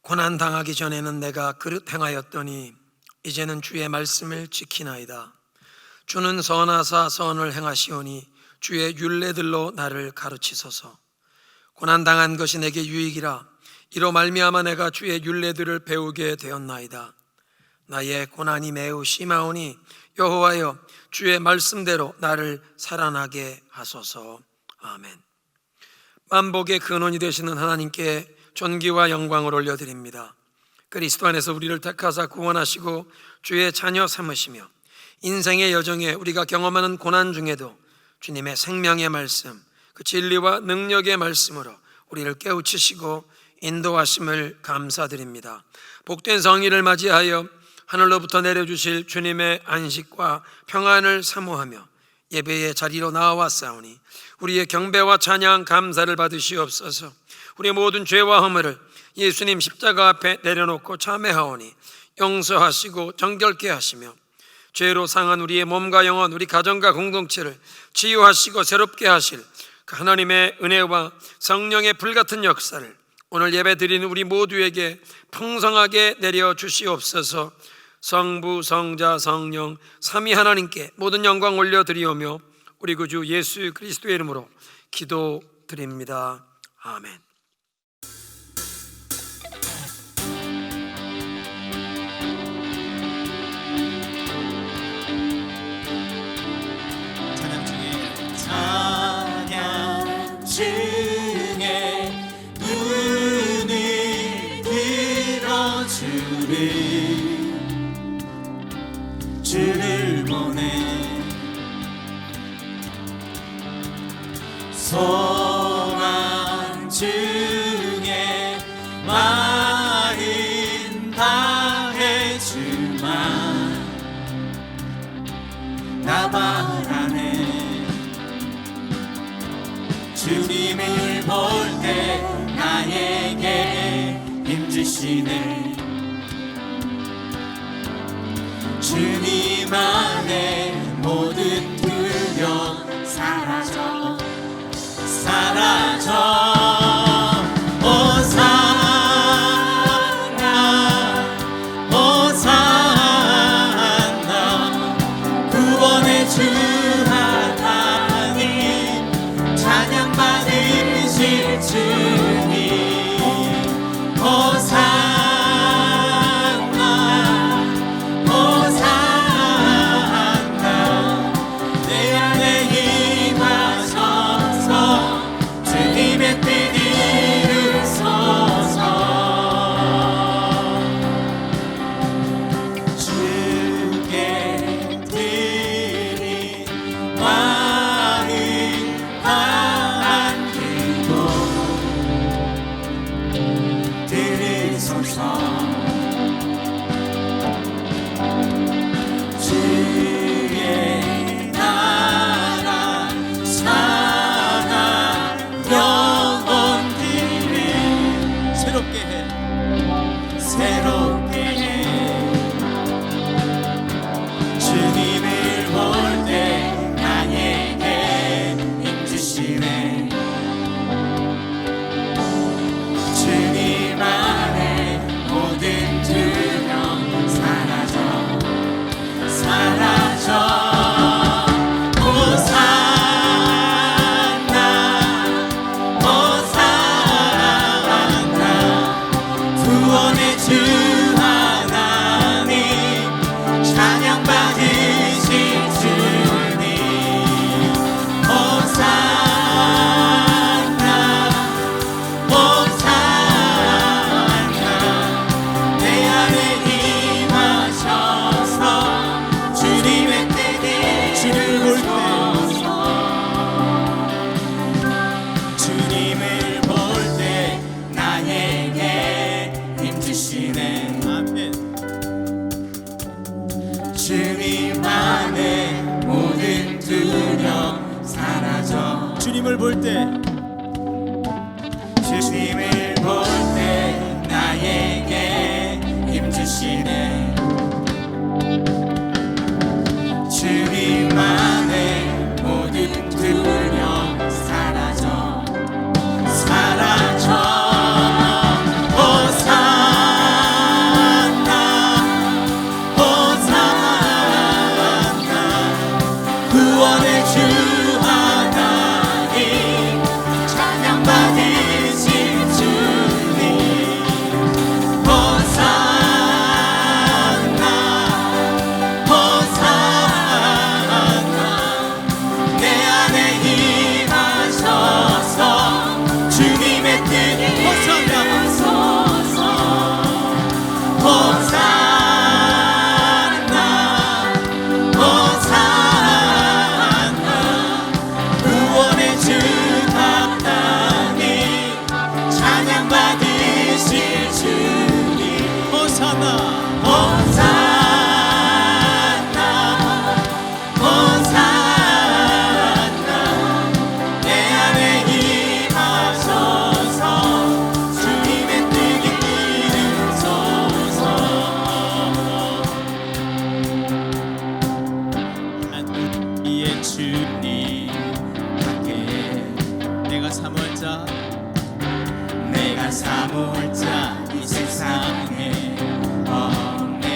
고난 당하기 전에는 내가 그릇 행하였더니 이제는 주의 말씀을 지키나이다. 주는 선하사 선을 행하시오니 주의 율례들로 나를 가르치소서. 고난 당한 것이 내게 유익이라. 이로 말미암아 내가 주의 율례들을 배우게 되었나이다. 나의 고난이 매우 심하오니 여호와여 주의 말씀대로 나를 살아나게 하소서. 아멘. 만복의 근원이 되시는 하나님께 존귀와 영광을 올려드립니다. 그리스도 안에서 우리를 택하사 구원하시고 주의 자녀 삼으시며 인생의 여정에 우리가 경험하는 고난 중에도 주님의 생명의 말씀, 그 진리와 능력의 말씀으로 우리를 깨우치시고 인도하심을 감사드립니다. 복된 성의를 맞이하여 하늘로부터 내려주실 주님의 안식과 평안을 사모하며 예배의 자리로 나와왔사오니 우리의 경배와 찬양 감사를 받으시옵소서. 우리의 모든 죄와 허물을 예수님 십자가 앞에 내려놓고 참회하오니 용서하시고 정결케 하시며 죄로 상한 우리의 몸과 영혼, 우리 가정과 공동체를 치유하시고 새롭게 하실 그 하나님의 은혜와 성령의 불같은 역사를 오늘 예배 드리는 우리 모두에게 풍성하게 내려주시옵소서. 성부, 성자, 성령 삼위 하나님께 모든 영광 올려드리오며 우리 구주 예수 그리스도의 이름으로 기도드립니다. 아멘. 찬양 중에 눈을 들어 주를 보내 소망 중에 마음 다해 주만 나 바라네. 주님을 볼 때 나에게 힘주시네. 주님 안에 모든 두려움 사라져 호산나 구원의 주 하나님 찬양 받으실 주님 내 안에 임하셔서 주님의 뜻 이루소서. 주께 드린 마음 한 기도 들으소서. 주의 나라 사랑 영원히를 새롭게 해 주님을 볼 때 나에게 힘주시네. 주님 안에 모든 두려움 사라져 호산나 구원의 주 하나님 찬양 받으실 주님 호산나 내 안에 임하셔서 주님의 뜻이 주님을 볼 때 나에게 힘주시네. 아멘. 주님 안에 모든 두려움 사라져 주님을 볼 때 나에게 힘주시네. 주님 안에 모든 두려움 사라져 호산나 내가 사모할 자 이 세상에 없네.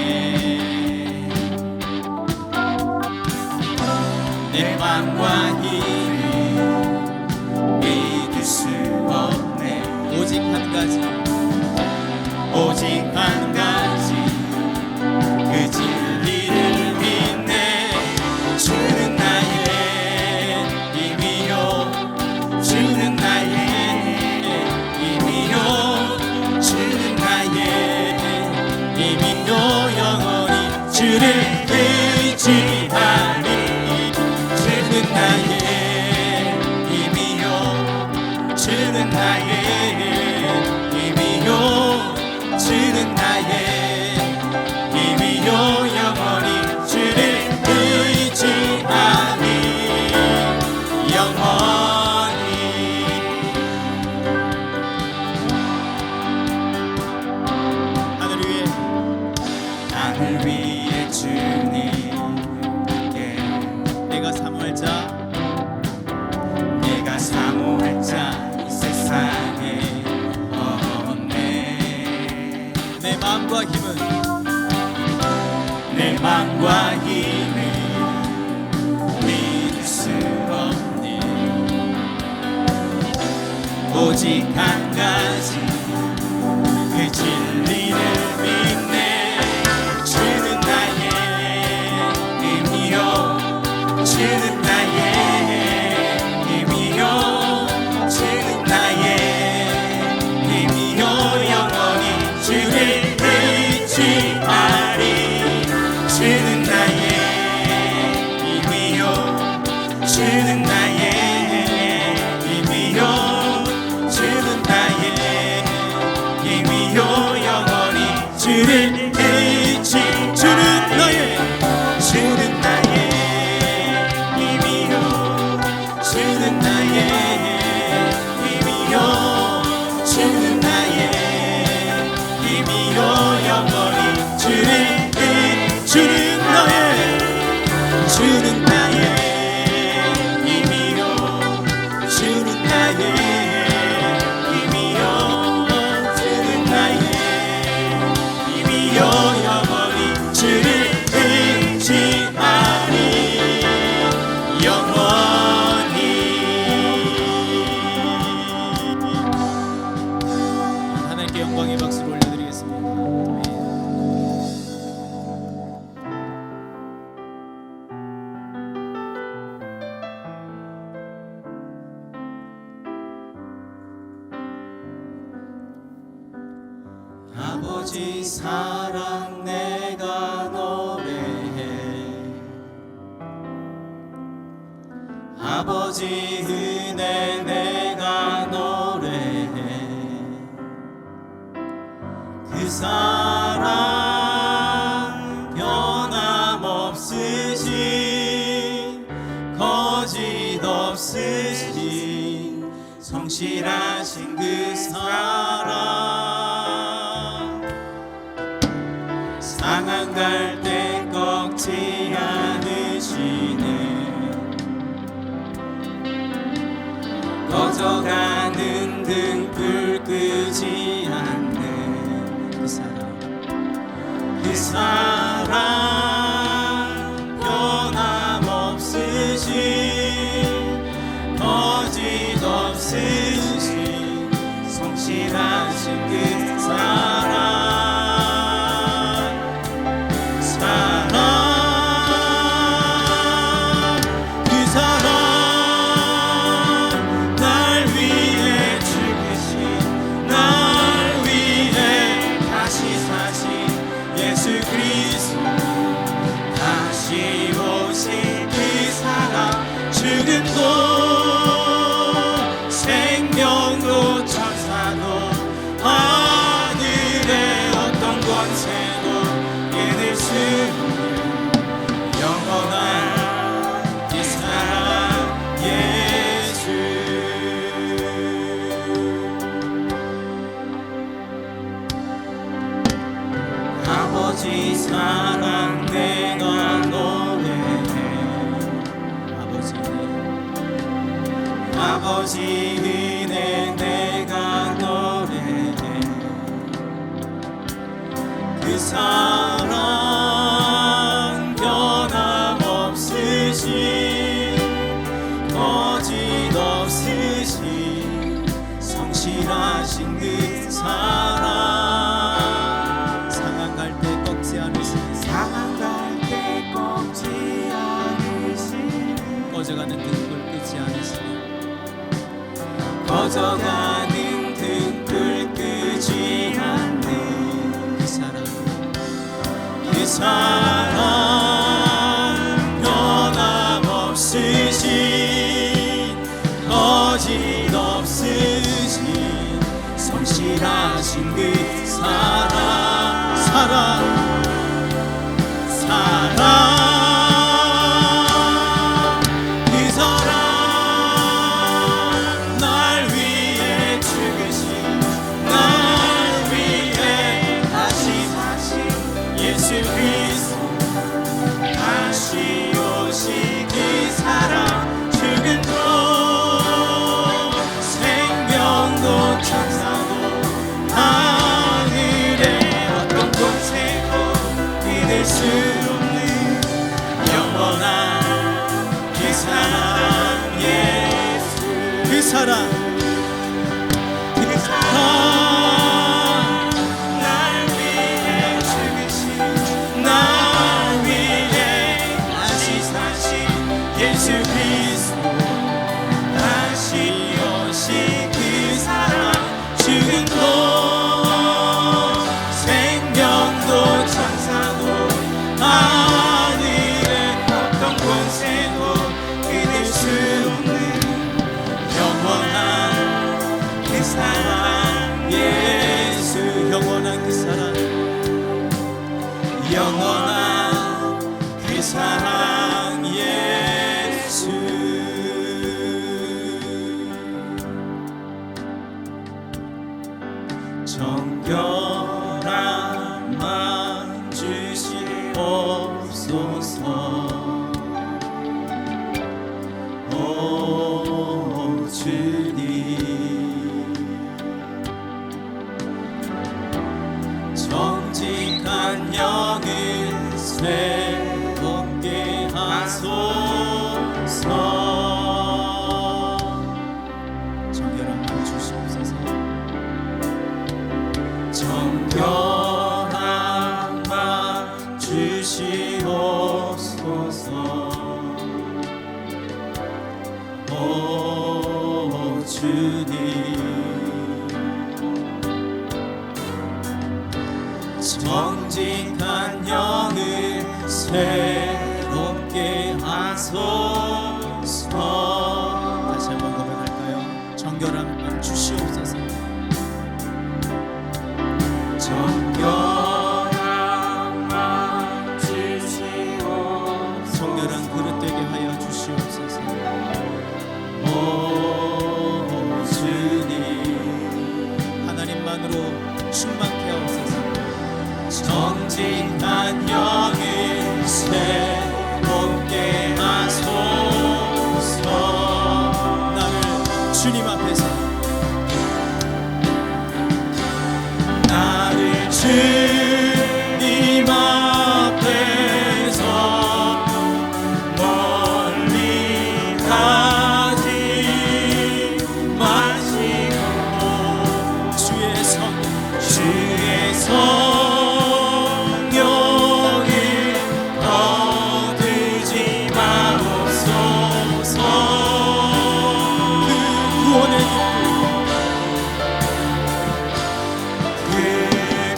내 맘과 힘이 믿을 수 없네. 오직 한 가지, 오직 한 가지 그 진리를 믿네. 주는 나의 힘이요, 주는 나의 힘이요, 주는 나의 힘이요. 영원히 주를 의지하리. 주는 나의 힘이요, 주는 나의 힘이요, 주는 나의 힘이요. 영원히 주를 의지하리. 영원히. 하늘 위에 주님께 내가 사모할 자, 내가 사모할 자 이 세상에 없네. 내 마음과 힘은 내 맘과 힘을 믿을 수 없네. 오직 한 가지 그 진리를 믿네. 주는 나의 힘이요, 주는 나의 힘이요, 주는 나의 힘이요. 영원히 주를 의지하리. 주는 나의 힘이요, 주는 나의 힘이요, 주는 나의 힘이요. 영원히 주를 의지. 주는 나의, 주는 나의 힘이요, 주는 나의 힘이요, 주는 나의 힘이요. 영원히 주를 주는 나의, 주는 나의 힘이요, 주는 나의 힘이요, 주는 나의 힘이요. 영원히 주를 의지하리. 영원히. 하나님께 영광의 박수를 올려드리겠습니다. 아버지 사랑 내가 노래해. 아버지 은혜 내가 노래해. 그 사랑 변함없으신, 거짓 없으신 성실하신 그 사랑. 상한 갈대 꺾지 않으시네. 꺼져가는 등불 끄지 않네. 그 사랑, 그 사랑 변함없으신, 거짓 없으신 성실하신 그 사랑. 그 사랑, 날 위해 죽으신, 날 위해 다시 사신 예수 그리스도. 다시 오실 그 사랑. 죽음도 생명도 천사도 하늘의 어떤 권세도 이길 수 없는 영원한 이 사랑 예수. 아버지 사랑 내가 노래해. 아버지 은혜 내가 노래해. 그 사랑 변함없으신 거짓없으신 성실하신 그 사랑 상한 갈 때 꺾지 않으신 상한 갈때 꺾지 않으시는 꺼져가는 등불 끄지 않으시는 꺼져가는 등불 끄지 않는 그 사랑 그 사랑 변함없으신 거짓없으신 성실하신 그 사랑 그 사랑 날 위해 죽으신 날 위해 다시 사신 예수 그리스도 다시 오신 그 사랑 죽음도 생명도 천사도 하늘의 어떤 곳에도 믿을 수 없는 영원한 그 사랑 예수 그 사랑 그 사랑 날 위해 죽으신 날 위해 다시 사신 예수 그리스도 다시 오신 그 사랑 죽음도 생명도 천사도 하늘의 어떤 곳에도 끊을 수 없는 영원한 그 사랑 예수 영원한 그 사랑 영원한 그 사랑 예수 정결한 마음 주시옵소서 오 주님 정직한 영을 새롭게 하소서 정결한 마음 주시옵소서 정결한 마음 주시옵소서 오 주님 정직한 영을 새롭게 하소서 다시 한번 고백할까요? 정결한 마음 주시옵소서 정결한 마음 주시옵소서 정결한 그릇 되게 하여 주시옵소서 오 주님 하나님만으로 충만케 하옵소서 정직한 영을 새롭게 하소서 나를 주님 앞에서 나를 주님 앞에서 멀리 가지 마시고 주의 성령을 거두지 마옵소서 그 구원의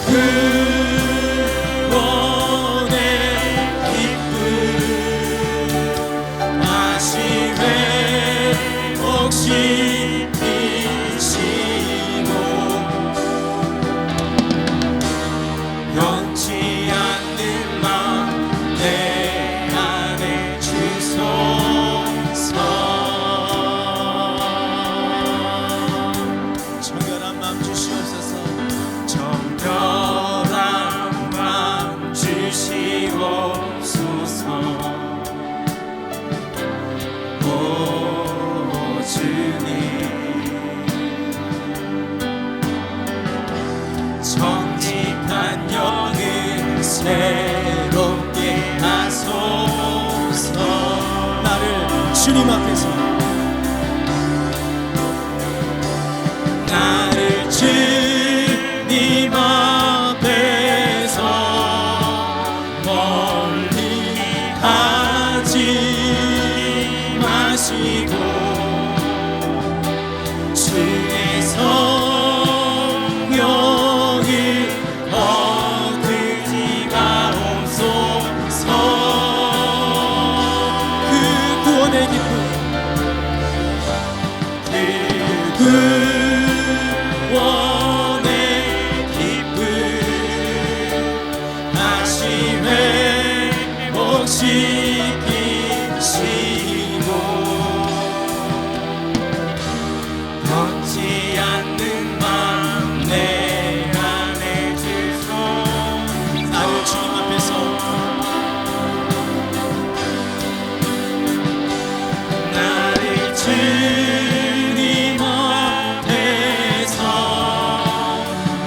그 구원의 기쁨 다시 회복시키시고 변치 않는 마음 내 안에 주소서 정결한 마음 주시옵소서 정결한 마음 주시옵소서 오 주님 정직한 영을 새롭게 하소서. 나를 주님 앞에서 나를 주님 앞에서 멀리 하지 마시고 주의 성령을 거두지 마옵소서. 그 구원의 기쁨, 구원의 기쁨 다시 회복시키시고 변치 않는 마음 내 안에 주소. 나를 주님 앞에서 나를 주님 앞에서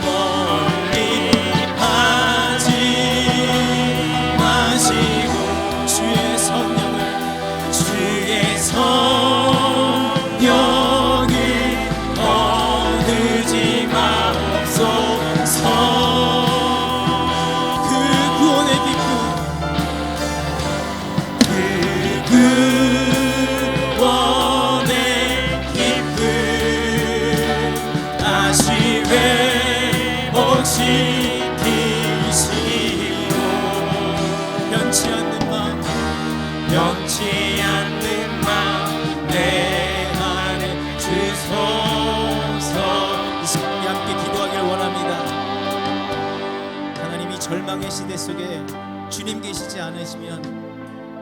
멀리 하지 마시고 주의 성령을 주의 성령을 거두지 마옵소서. 그 구원의 기쁨, 그 구원의 기쁨 다시 회복시키시고 변치 않는 마음, 변치 않는 마음 내 안에 주소서. 이 시간에 함께 기도하길 원합니다. 하나님이 절망의 시대 속에 주님 계시지 않으시면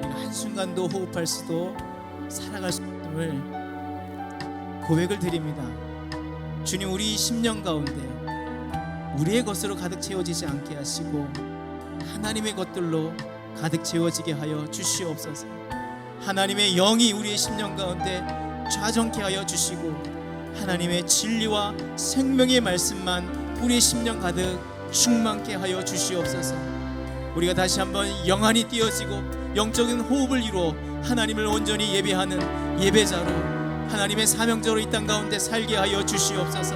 우리가 한순간도 호흡할 수도 살아갈 수 없음을 고백을 드립니다. 주님, 우리 10년 가운데 우리의 것으로 가득 채워지지 않게 하시고 하나님의 것들로 가득 채워지게 하여 주시옵소서. 하나님의 영이 우리의 10년 가운데 좌정케 하여 주시고 하나님의 진리와 생명의 말씀만 우리의 10년 가득 충만케 하여 주시옵소서. 우리가 다시 한번 영안이 띄어지고 영적인 호흡을 이루어 하나님을 온전히 예배하는 예배자로 하나님의 사명자로 이 땅 가운데 살게 하여 주시옵소서.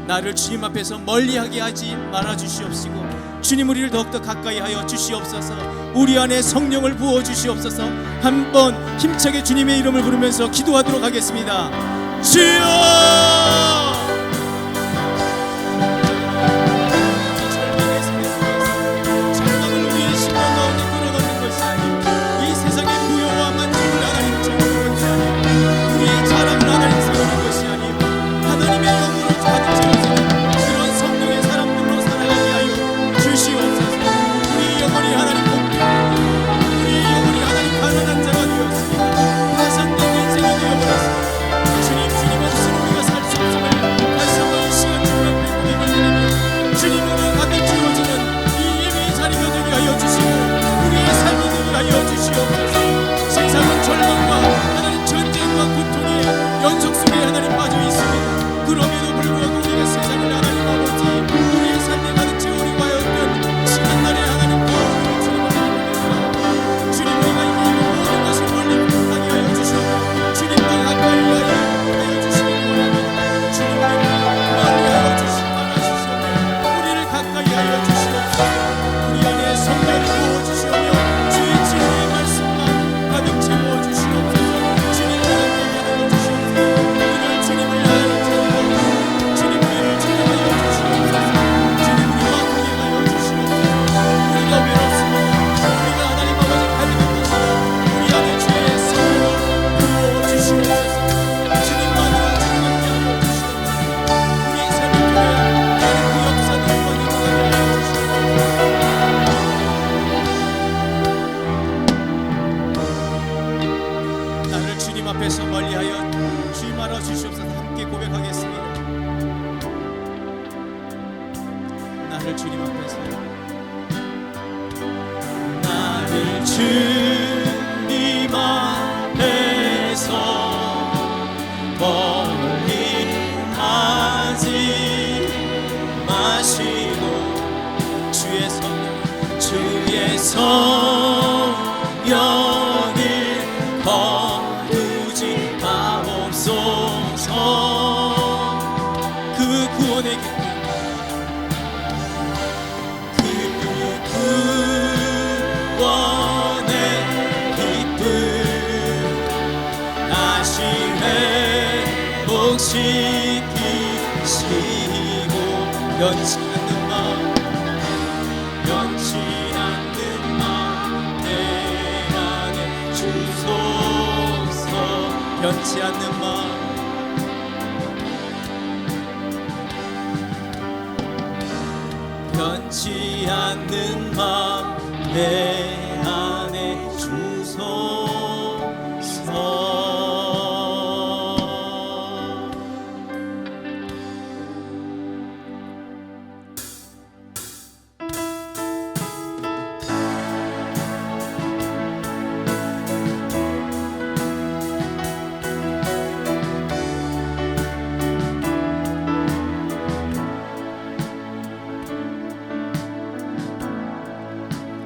나를 주님 앞에서 멀리하게 하지 말아 주시옵시고 주님 우리를 더욱더 가까이 하여 주시옵소서. 우리 안에 성령을 부어 주시옵소서. 한번 힘차게 주님의 이름을 부르면서 기도하도록 하겠습니다. 주여! 나를 주님 앞에서 나를 주님 앞에서 멀리 하지 마시고 주의 성령 주의 주의 성령을 거두지 마옵소서. 그 구원의 기쁨, 구원의 기쁨 다시 회복시키시고 변치 않는 마음, 변치 않는 마음 내 안에 주소서. 변치 않는 마음, 변치 않는 마음 내 안에 주소서.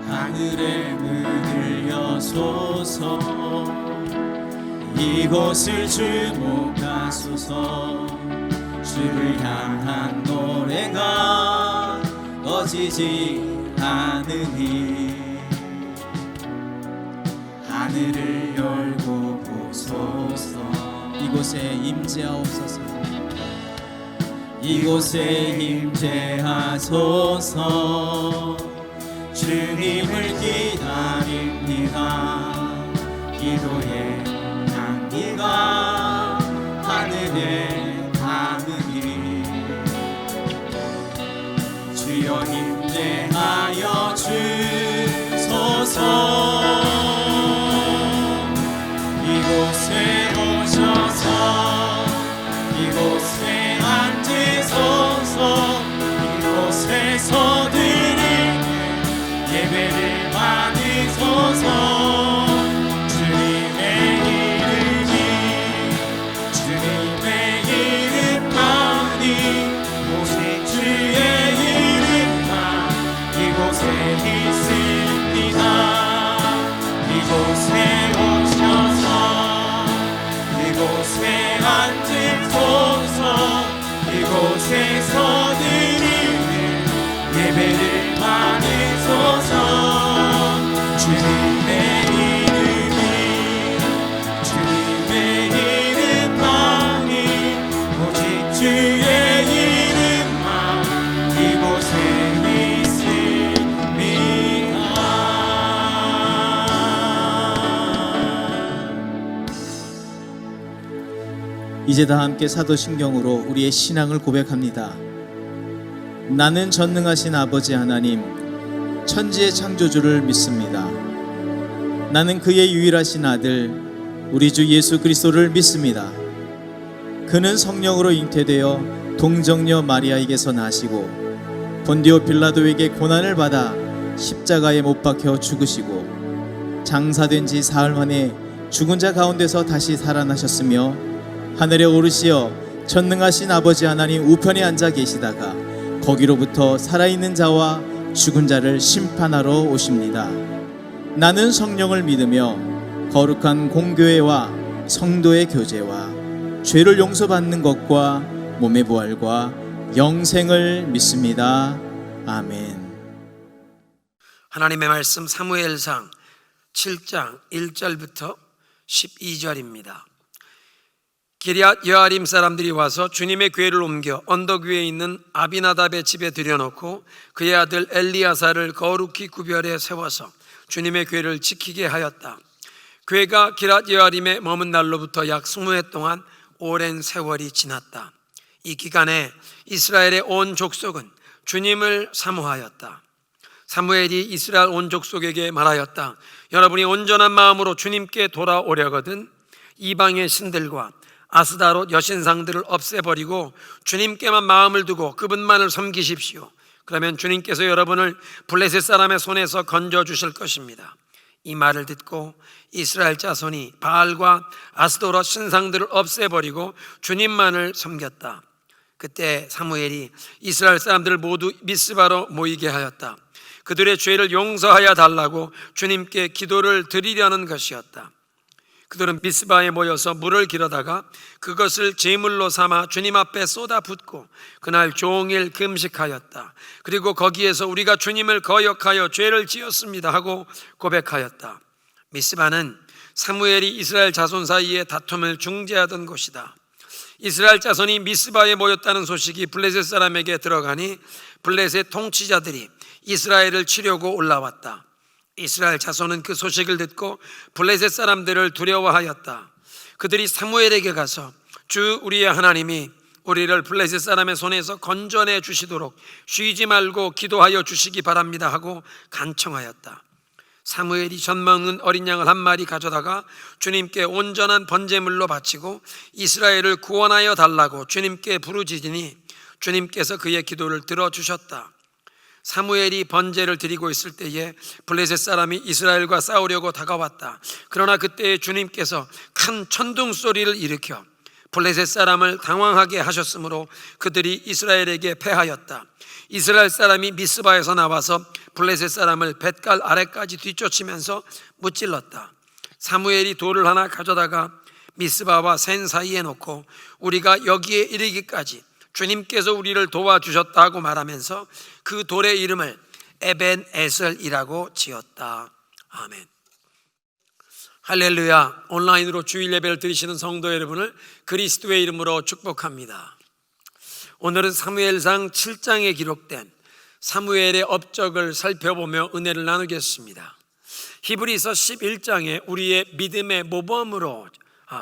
하늘의 문을 여소서. 이곳을 주목하소서. 주를 향한 노래가 꺼지지 않으니 하늘을 열고 보소서. 이곳에 임재하옵소서. 이곳에 임재하소서. 주님을 기다립니다. 기도의 향기가 하늘에 닿으니 주여 임재하여 주소서. 이곳에 오셔서 이곳에 앉으소서. 이곳에서 예배를 받으소서. 주님의 이름만이 오직 주의 이름만 이곳에 있습니다. 이곳에 오셔서 이곳에 앉으소서. 이곳에서 드리는 예배를 받으소서. 주님의 이름만이 오직 주의 이름만 이곳에 있습니다. 이제 다 함께 사도신경으로 우리의 신앙을 고백합니다. 나는 전능하신 아버지 하나님, 천지의 창조주를 믿습니다. 나는 그의 유일하신 아들, 우리 주 예수 그리스도를 믿습니다. 그는 성령으로 잉태되어 동정녀 마리아에게서 나시고 본디오 빌라도에게 고난을 받아 십자가에 못 박혀 죽으시고 장사된 지 사흘 만에 죽은 자 가운데서 다시 살아나셨으며 하늘에 오르시어 전능하신 아버지 하나님 우편에 앉아 계시다가 거기로부터 살아있는 자와 죽은 자를 심판하러 오십니다. 나는 성령을 믿으며 거룩한 공교회와 성도의 교제와 죄를 용서받는 것과 몸의 부활과 영생을 믿습니다. 아멘. 하나님의 말씀 사무엘상 7장 1절부터 12절입니다. 기럇 여아림 사람들이 와서 주님의 궤를 옮겨 언덕 위에 있는 아비나답의 집에 들여놓고 그의 아들 엘리야사를 거룩히 구별해 세워서 주님의 궤를 지키게 하였다. 궤가 기럇 여아림에 머문 날로부터 약 20해 동안 오랜 세월이 지났다. 이 기간에 이스라엘의 온 족속은 주님을 사모하였다. 사무엘이 이스라엘 온 족속에게 말하였다. 여러분이 온전한 마음으로 주님께 돌아오려거든 이방의 신들과 아스다롯 여신상들을 없애버리고 주님께만 마음을 두고 그분만을 섬기십시오. 그러면 주님께서 여러분을 블레셋 사람의 손에서 건져주실 것입니다. 이 말을 듣고 이스라엘 자손이 바알과 아스도롯 신상들을 없애버리고 주님만을 섬겼다. 그때 사무엘이 이스라엘 사람들을 모두 미스바로 모이게 하였다. 그들의 죄를 용서하여 달라고 주님께 기도를 드리려는 것이었다. 그들은 미스바에 모여서 물을 길어다가 그것을 제물로 삼아 주님 앞에 쏟아붓고 그날 종일 금식하였다. 그리고 거기에서 우리가 주님을 거역하여 죄를 지었습니다 하고 고백하였다. 미스바는 사무엘이 이스라엘 자손 사이에 다툼을 중재하던 곳이다. 이스라엘 자손이 미스바에 모였다는 소식이 블레셋 사람에게 들어가니 블레셋 통치자들이 이스라엘을 치려고 올라왔다. 이스라엘 자손은 그 소식을 듣고 블레셋 사람들을 두려워하였다. 그들이 사무엘에게 가서 주 우리의 하나님이 우리를 블레셋 사람의 손에서 건져내 주시도록 쉬지 말고 기도하여 주시기 바랍니다 하고 간청하였다. 사무엘이 젖먹는 어린 양을 한 마리 가져다가 주님께 온전한 번제물로 바치고 이스라엘을 구원하여 달라고 주님께 부르짖으니 주님께서 그의 기도를 들어주셨다. 사무엘이 번제를 드리고 있을 때에 블레셋 사람이 이스라엘과 싸우려고 다가왔다. 그러나 그때 주님께서 큰 천둥 소리를 일으켜 블레셋 사람을 당황하게 하셨으므로 그들이 이스라엘에게 패하였다. 이스라엘 사람이 미스바에서 나와서 블레셋 사람을 뱃갈 아래까지 뒤쫓으면서 무찔렀다. 사무엘이 돌을 하나 가져다가 미스바와 센 사이에 놓고 우리가 여기에 이르기까지 주님께서 우리를 도와주셨다고 말하면서 그 돌의 이름을 에벤에셀이라고 지었다. 아멘. 할렐루야. 온라인으로 주일 예배를 드리시는 성도 여러분을 그리스도의 이름으로 축복합니다. 오늘은 사무엘상 7장에 기록된 사무엘의 업적을 살펴보며 은혜를 나누겠습니다. 히브리서 11장에 우리의 믿음의 모범으로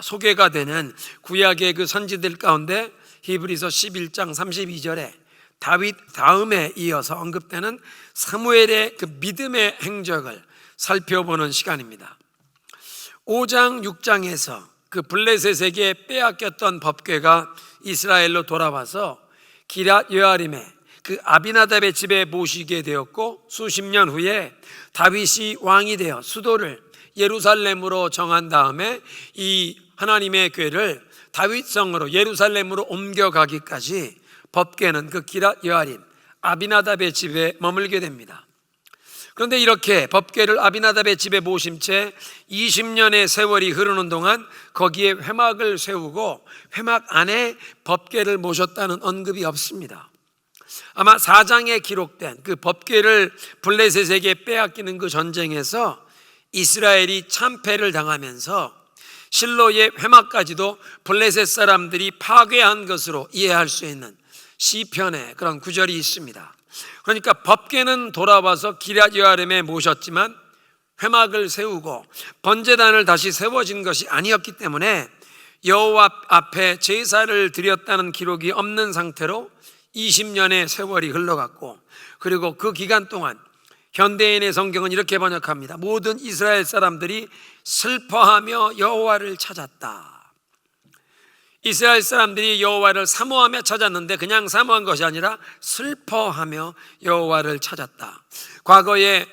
소개가 되는 구약의 그 선지들 가운데 히브리서 11장 32절에 다윗 다음에 이어서 언급되는 사무엘의 그 믿음의 행적을 살펴보는 시간입니다. 5장 6장에서 그 블레셋에게 빼앗겼던 법궤가 이스라엘로 돌아와서 기럇 여아림의 그 아비나답의 집에 모시게 되었고 수십 년 후에 다윗이 왕이 되어 수도를 예루살렘으로 정한 다음에 이 하나님의 궤를 다윗성으로 예루살렘으로 옮겨가기까지 법궤는 그 기럇 여아림 아비나답의 집에 머물게 됩니다. 그런데 이렇게 법궤를 아비나답의 집에 모신 채 20년의 세월이 흐르는 동안 거기에 회막을 세우고 회막 안에 법궤를 모셨다는 언급이 없습니다. 아마 4장에 기록된 그 법궤를 블레셋에게 빼앗기는 그 전쟁에서 이스라엘이 참패를 당하면서 실로의 회막까지도 블레셋 사람들이 파괴한 것으로 이해할 수 있는 시편의 그런 구절이 있습니다. 그러니까 법궤는 돌아와서 기럇 여아림에 모셨지만 회막을 세우고 번제단을 다시 세워진 것이 아니었기 때문에 여호와 앞에 제사를 드렸다는 기록이 없는 상태로 20년의 세월이 흘러갔고, 그리고 그 기간 동안 현대인의 성경은 이렇게 번역합니다. 모든 이스라엘 사람들이 슬퍼하며 여호와를 찾았다. 이스라엘 사람들이 여호와를 사모하며 찾았는데 그냥 사모한 것이 아니라 슬퍼하며 여호와를 찾았다. 과거에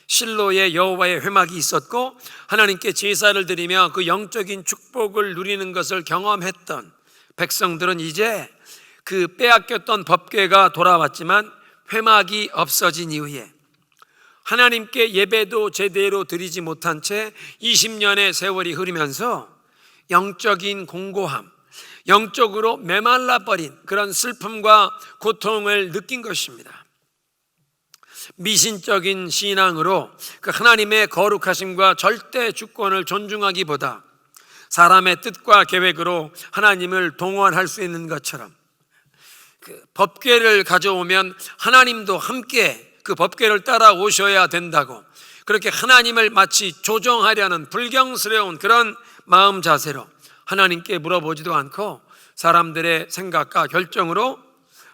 실로에 여호와의 회막이 있었고 하나님께 제사를 드리며 그 영적인 축복을 누리는 것을 경험했던 백성들은 이제 그 빼앗겼던 법궤가 돌아왔지만 회막이 없어진 이후에 하나님께 예배도 제대로 드리지 못한 채 20년의 세월이 흐르면서 영적인 공고함, 영적으로 메말라 버린 그런 슬픔과 고통을 느낀 것입니다. 미신적인 신앙으로 그 하나님의 거룩하심과 절대 주권을 존중하기보다 사람의 뜻과 계획으로 하나님을 동원할 수 있는 것처럼 그 법궤를 가져오면 하나님도 함께 그 법궤를 따라오셔야 된다고, 그렇게 하나님을 마치 조종하려는 불경스러운 그런 마음 자세로 하나님께 물어보지도 않고 사람들의 생각과 결정으로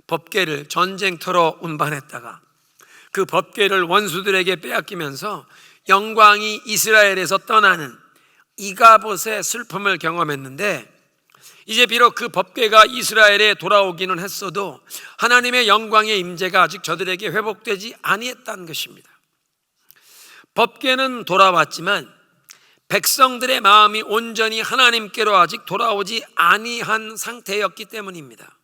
법궤를 전쟁터로 운반했다가 그 법궤를 원수들에게 빼앗기면서 영광이 이스라엘에서 떠나는 이가봇의 슬픔을 경험했는데, 이제 비록 그 법궤가 이스라엘에 돌아오기는 했어도 하나님의 영광의 임재가 아직 저들에게 회복되지 아니했다는 것입니다. 법궤는 돌아왔지만 백성들의 마음이 온전히 하나님께로 아직 돌아오지 아니한 상태였기 때문입니다.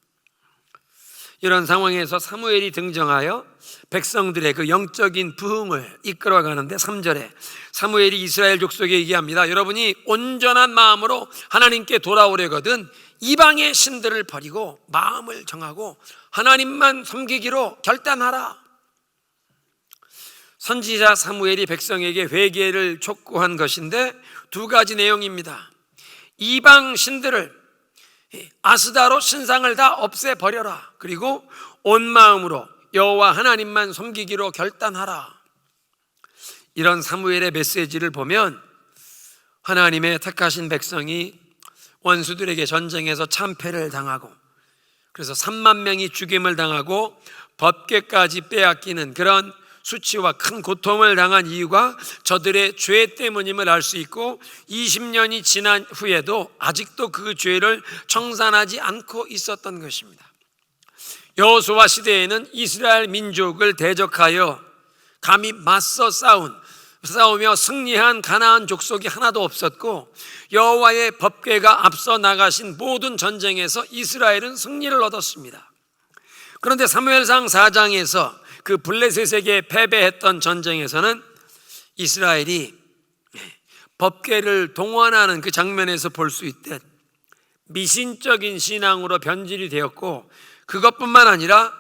이런 상황에서 사무엘이 등장하여 백성들의 그 영적인 부흥을 이끌어가는데 3절에 사무엘이 이스라엘 족속에 얘기합니다. 여러분이 온전한 마음으로 하나님께 돌아오려거든 이방의 신들을 버리고 마음을 정하고 하나님만 섬기기로 결단하라. 선지자 사무엘이 백성에게 회개를 촉구한 것인데 두 가지 내용입니다. 이방 신들을 아스다로 신상을 다 없애버려라. 그리고 온 마음으로 여호와 하나님만 섬기기로 결단하라. 이런 사무엘의 메시지를 보면 하나님의 택하신 백성이 원수들에게 전쟁에서 참패를 당하고 그래서 3만 명이 죽임을 당하고 법궤까지 빼앗기는 그런 수치와 큰 고통을 당한 이유가 저들의 죄 때문임을 알 수 있고 20년이 지난 후에도 아직도 그 죄를 청산하지 않고 있었던 것입니다. 여호수아 시대에는 이스라엘 민족을 대적하여 감히 맞서 싸우며 승리한 가나안 족속이 하나도 없었고 여호와의 법궤가 앞서 나가신 모든 전쟁에서 이스라엘은 승리를 얻었습니다. 그런데 사무엘상 4장에서 그 블레셋에게 패배했던 전쟁에서는 이스라엘이 법궤를 동원하는 그 장면에서 볼 수 있듯 미신적인 신앙으로 변질이 되었고 그것뿐만 아니라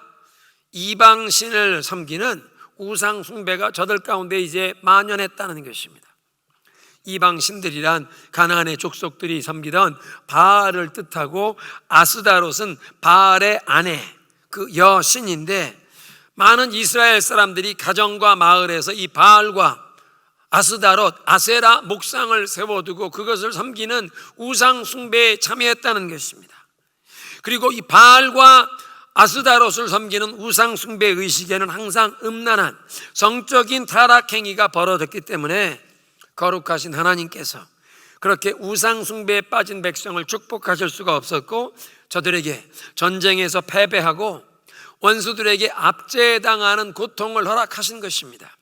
이방신을 섬기는 우상 숭배가 저들 가운데 이제 만연했다는 것입니다. 이방신들이란 가나안의 족속들이 섬기던 바알을 뜻하고 아스다롯은 바알의 아내 그 여신인데 많은 이스라엘 사람들이 가정과 마을에서 이 바알과 아스다롯, 아세라 목상을 세워두고 그것을 섬기는 우상 숭배에 참여했다는 것입니다. 그리고 이 바알과 아스다롯을 섬기는 우상 숭배 의식에는 항상 음란한 성적인 타락 행위가 벌어졌기 때문에 거룩하신 하나님께서 그렇게 우상 숭배에 빠진 백성을 축복하실 수가 없었고 저들에게 전쟁에서 패배하고 원수들에게 압제당하는 고통을 허락하신 것입니다.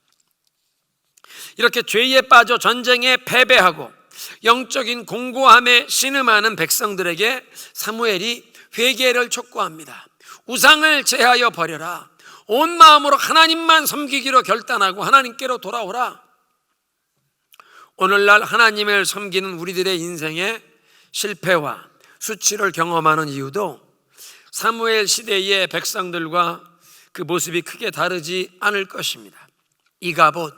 이렇게 죄에 빠져 전쟁에 패배하고 영적인 공고함에 신음하는 백성들에게 사무엘이 회개를 촉구합니다. 우상을 제하여 버려라. 온 마음으로 하나님만 섬기기로 결단하고 하나님께로 돌아오라. 오늘날 하나님을 섬기는 우리들의 인생에 실패와 수치를 경험하는 이유도 사무엘 시대의 백성들과 그 모습이 크게 다르지 않을 것입니다. 이가봇,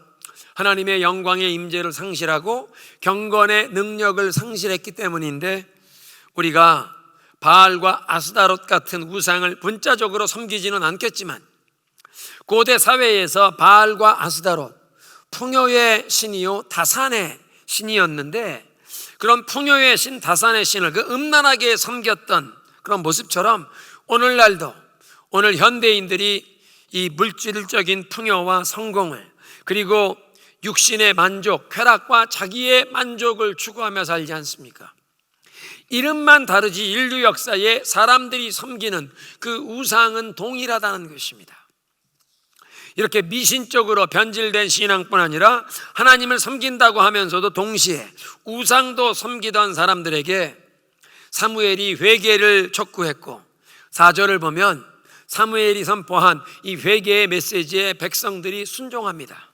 하나님의 영광의 임재를 상실하고 경건의 능력을 상실했기 때문인데 우리가 바알과 아스다롯 같은 우상을 문자적으로 섬기지는 않겠지만 고대 사회에서 바알과 아스다롯, 풍요의 신이요 다산의 신이었는데 그런 풍요의 신, 다산의 신을 그 음란하게 섬겼던 그런 모습처럼 오늘날도 오늘 현대인들이 이 물질적인 풍요와 성공을 그리고 육신의 만족, 쾌락과 자기의 만족을 추구하며 살지 않습니까? 이름만 다르지 인류 역사에 사람들이 섬기는 그 우상은 동일하다는 것입니다. 이렇게 미신적으로 변질된 신앙뿐 아니라 하나님을 섬긴다고 하면서도 동시에 우상도 섬기던 사람들에게 사무엘이 회개를 촉구했고 4절을 보면 사무엘이 선포한 이 회개의 메시지에 백성들이 순종합니다.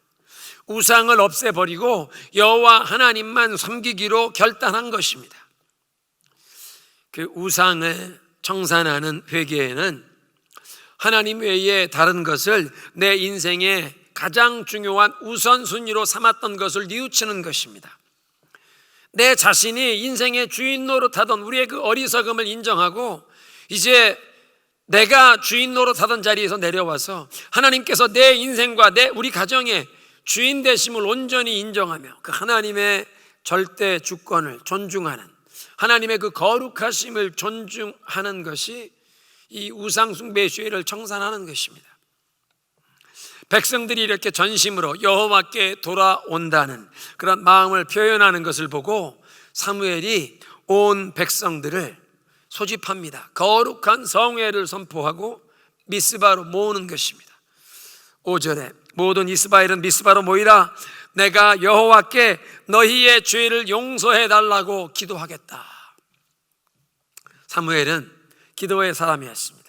우상을 없애버리고 여호와 하나님만 섬기기로 결단한 것입니다. 그 우상을 청산하는 회개에는 하나님 외에 다른 것을 내 인생의 가장 중요한 우선순위로 삼았던 것을 뉘우치는 것입니다. 내 자신이 인생의 주인 노릇하던 우리의 그 어리석음을 인정하고 이제 내가 주인 노릇하던 자리에서 내려와서 하나님께서 내 인생과 우리 가정의 주인 되심을 온전히 인정하며 그 하나님의 절대 주권을 존중하는 하나님의 그 거룩하심을 존중하는 것이 이 우상숭배의 죄를 청산하는 것입니다. 백성들이 이렇게 전심으로 여호와께 돌아온다는 그런 마음을 표현하는 것을 보고 사무엘이 온 백성들을 소집합니다. 거룩한 성회를 선포하고 미스바로 모으는 것입니다. 5절에 모든 이스라엘은 미스바로 모이라. 내가 여호와께 너희의 죄를 용서해 달라고 기도하겠다. 사무엘은 기도의 사람이었습니다.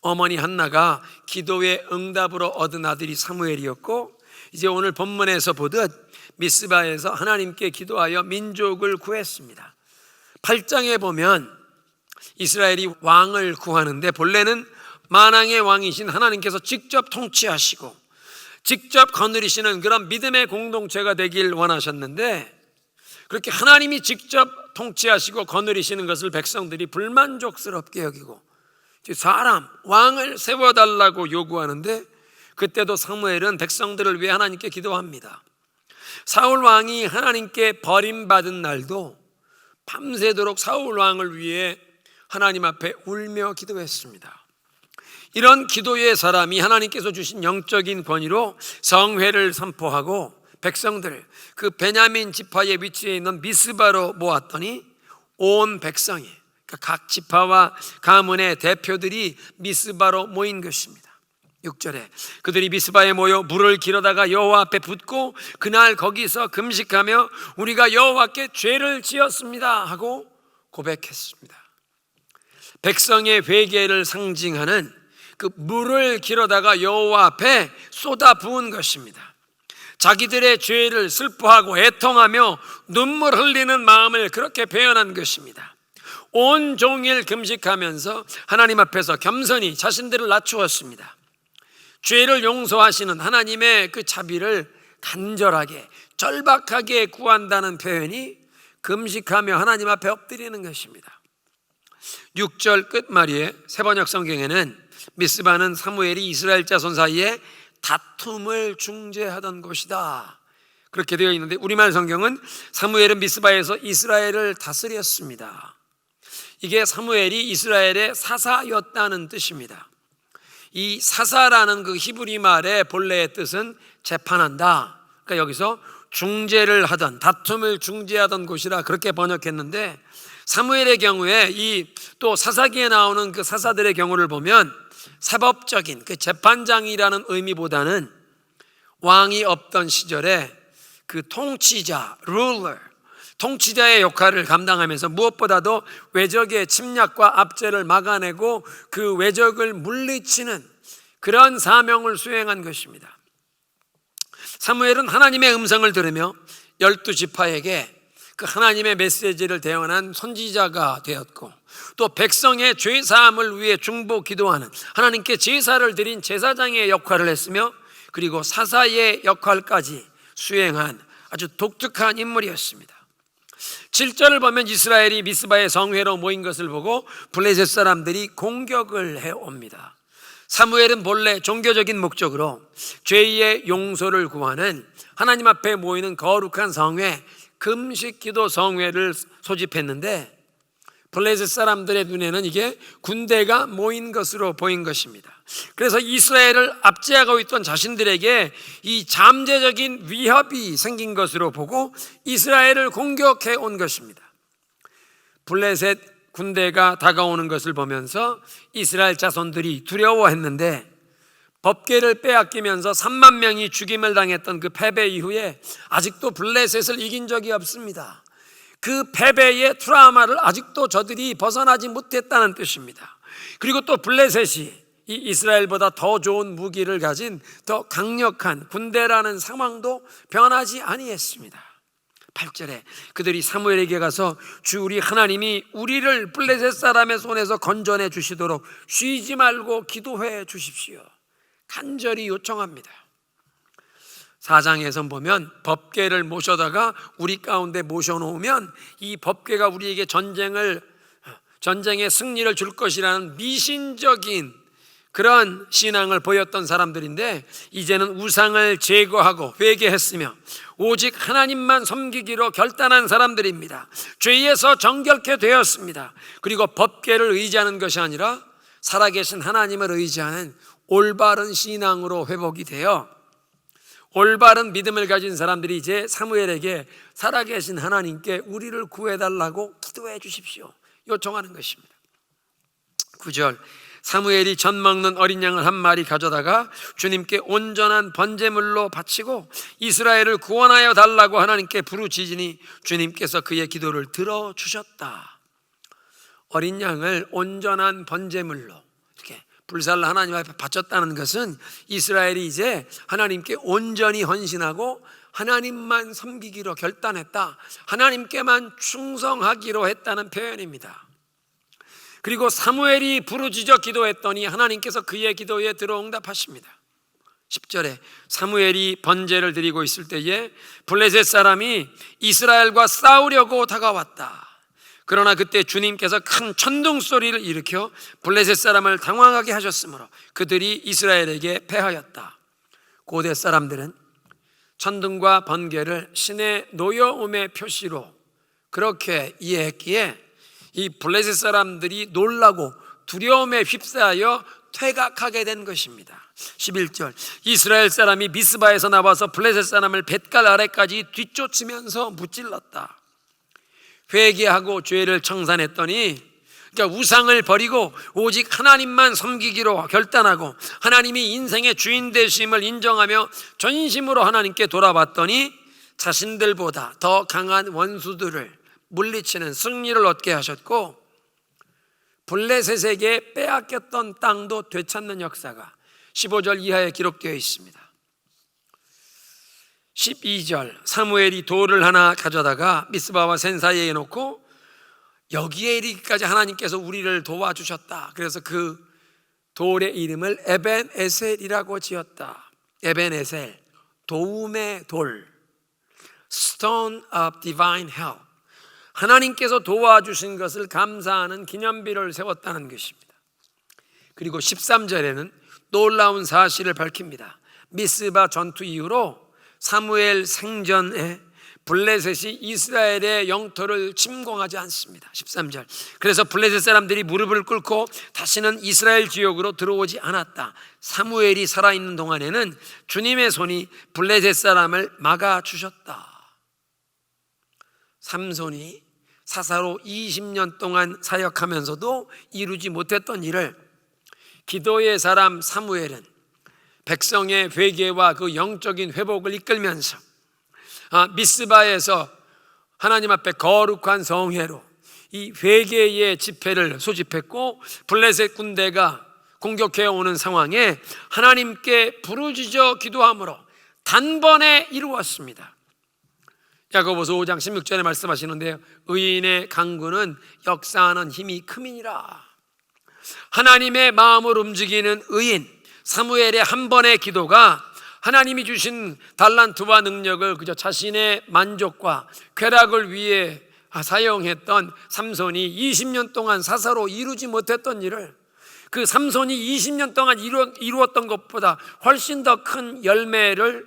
어머니 한나가 기도의 응답으로 얻은 아들이 사무엘이었고, 이제 오늘 본문에서 보듯 미스바에서 하나님께 기도하여 민족을 구했습니다. 8장에 보면 이스라엘이 왕을 구하는데 본래는 만왕의 왕이신 하나님께서 직접 통치하시고 직접 거느리시는 그런 믿음의 공동체가 되길 원하셨는데, 그렇게 하나님이 직접 통치하시고 거느리시는 것을 백성들이 불만족스럽게 여기고 사람, 왕을 세워달라고 요구하는데, 그때도 사무엘은 백성들을 위해 하나님께 기도합니다. 사울 왕이 하나님께 버림받은 날도 밤새도록 사울 왕을 위해 하나님 앞에 울며 기도했습니다. 이런 기도의 사람이 하나님께서 주신 영적인 권위로 성회를 선포하고 백성들, 그 베냐민 지파의 위치에 있는 미스바로 모았더니 온 백성이, 그러니까 각 지파와 가문의 대표들이 미스바로 모인 것입니다. 6절에 그들이 미스바에 모여 물을 길어다가 여호와 앞에 붓고 그날 거기서 금식하며 우리가 여호와께 죄를 지었습니다 하고 고백했습니다. 백성의 회개를 상징하는 그 물을 길어다가 여호와 앞에 쏟아 부은 것입니다. 자기들의 죄를 슬퍼하고 애통하며 눈물 흘리는 마음을 그렇게 표현한 것입니다. 온종일 금식하면서 하나님 앞에서 겸손히 자신들을 낮추었습니다. 죄를 용서하시는 하나님의 그 자비를 간절하게 절박하게 구한다는 표현이 금식하며 하나님 앞에 엎드리는 것입니다. 6절 끝말이에 세번역 성경에는 미스바는 사무엘이 이스라엘 자손 사이에 다툼을 중재하던 곳이다 그렇게 되어 있는데, 우리말 성경은 사무엘은 미스바에서 이스라엘을 다스렸습니다. 이게 사무엘이 이스라엘의 사사였다는 뜻입니다. 이 사사라는 그 히브리 말의 본래의 뜻은 재판한다, 그러니까 여기서 중재를 하던, 다툼을 중재하던 곳이라 그렇게 번역했는데, 사무엘의 경우에 이 또 사사기에 나오는 그 사사들의 경우를 보면 사법적인 그 재판장이라는 의미보다는 왕이 없던 시절에 그 통치자, ruler, 통치자의 역할을 감당하면서 무엇보다도 외적의 침략과 압제를 막아내고 그 외적을 물리치는 그런 사명을 수행한 것입니다. 사무엘은 하나님의 음성을 들으며 12지파에게 그 하나님의 메시지를 대언한 선지자가 되었고, 또 백성의 죄사함을 위해 중보 기도하는, 하나님께 제사를 드린 제사장의 역할을 했으며, 그리고 사사의 역할까지 수행한 아주 독특한 인물이었습니다. 7절을 보면 이스라엘이 미스바의 성회로 모인 것을 보고 블레셋 사람들이 공격을 해옵니다. 사무엘은 본래 종교적인 목적으로 죄의 용서를 구하는 하나님 앞에 모이는 거룩한 성회, 금식 기도 성회를 소집했는데, 블레셋 사람들의 눈에는 이게 군대가 모인 것으로 보인 것입니다. 그래서 이스라엘을 압제하고 있던 자신들에게 이 잠재적인 위협이 생긴 것으로 보고 이스라엘을 공격해 온 것입니다. 블레셋 군대가 다가오는 것을 보면서 이스라엘 자손들이 두려워했는데, 법궤를 빼앗기면서 3만 명이 죽임을 당했던 그 패배 이후에 아직도 블레셋을 이긴 적이 없습니다. 그 패배의 트라우마를 아직도 저들이 벗어나지 못했다는 뜻입니다. 그리고 또 블레셋이 이 이스라엘보다 더 좋은 무기를 가진 더 강력한 군대라는 상황도 변하지 아니했습니다. 8절에 그들이 사무엘에게 가서 주 우리 하나님이 우리를 블레셋 사람의 손에서 건져내 주시도록 쉬지 말고 기도해 주십시오, 간절히 요청합니다. 4장에서 보면 법궤를 모셔다가 우리 가운데 모셔놓으면 이 법궤가 우리에게 전쟁의 승리를 줄 것이라는 미신적인 그런 신앙을 보였던 사람들인데, 이제는 우상을 제거하고 회개했으며 오직 하나님만 섬기기로 결단한 사람들입니다. 죄에서 정결케 되었습니다. 그리고 법궤를 의지하는 것이 아니라 살아계신 하나님을 의지하는 올바른 신앙으로 회복이 되어 올바른 믿음을 가진 사람들이 이제 사무엘에게 살아계신 하나님께 우리를 구해달라고 기도해 주십시오 요청하는 것입니다. 9절 사무엘이 젖 먹는 어린 양을 한 마리 가져다가 주님께 온전한 번제물로 바치고 이스라엘을 구원하여 달라고 하나님께 부르짖으니 주님께서 그의 기도를 들어주셨다. 어린 양을 온전한 번제물로 이렇게 불살을 하나님 앞에 바쳤다는 것은 이스라엘이 이제 하나님께 온전히 헌신하고 하나님만 섬기기로 결단했다, 하나님께만 충성하기로 했다는 표현입니다. 그리고 사무엘이 부르짖어 기도했더니 하나님께서 그의 기도에 들어응답하십니다. 10절에 사무엘이 번제를 드리고 있을 때에 블레셋 사람이 이스라엘과 싸우려고 다가왔다. 그러나 그때 주님께서 큰 천둥 소리를 일으켜 블레셋 사람을 당황하게 하셨으므로 그들이 이스라엘에게 패하였다. 고대 사람들은 천둥과 번개를 신의 노여움의 표시로 그렇게 이해했기에 이 블레셋 사람들이 놀라고 두려움에 휩싸여 퇴각하게 된 것입니다. 11절 이스라엘 사람이 미스바에서 나와서 블레셋 사람을 뱃갈 아래까지 뒤쫓으면서 무찔렀다. 회개하고 죄를 청산했더니, 그러니까 우상을 버리고 오직 하나님만 섬기기로 결단하고 하나님이 인생의 주인 되심을 인정하며 전심으로 하나님께 돌아봤더니 자신들보다 더 강한 원수들을 물리치는 승리를 얻게 하셨고 블레셋에게 빼앗겼던 땅도 되찾는 역사가 15절 이하에 기록되어 있습니다. 12절 사무엘이 돌을 하나 가져다가 미스바와 센 사이에 놓고 여기에 이르기까지 하나님께서 우리를 도와주셨다. 그래서 그 돌의 이름을 에벤에셀이라고 지었다. 에벤에셀, 도움의 돌, Stone of Divine Help, 하나님께서 도와주신 것을 감사하는 기념비를 세웠다는 것입니다. 그리고 13절에는 놀라운 사실을 밝힙니다. 미스바 전투 이후로 사무엘 생전에 블레셋이 이스라엘의 영토를 침공하지 않습니다. 13절 그래서 블레셋 사람들이 무릎을 꿇고 다시는 이스라엘 지역으로 들어오지 않았다. 사무엘이 살아있는 동안에는 주님의 손이 블레셋 사람을 막아주셨다. 삼손이 사사로 20년 동안 사역하면서도 이루지 못했던 일을 기도의 사람 사무엘은 백성의 회개와 그 영적인 회복을 이끌면서 미스바에서 하나님 앞에 거룩한 성회로 이 회개의 집회를 소집했고 블레셋 군대가 공격해 오는 상황에 하나님께 부르짖어 기도함으로 단번에 이루었습니다. 야고보서 5장 16절에 말씀하시는데요, 의인의 강구는 역사하는 힘이 큼이니라. 하나님의 마음을 움직이는 의인 사무엘의 한 번의 기도가 하나님이 주신 달란트와 능력을 그저 자신의 만족과 쾌락을 위해 사용했던 삼손이 20년 동안 사사로 이루지 못했던 일을 그 삼손이 20년 동안 이루었던 것보다 훨씬 더 큰 열매를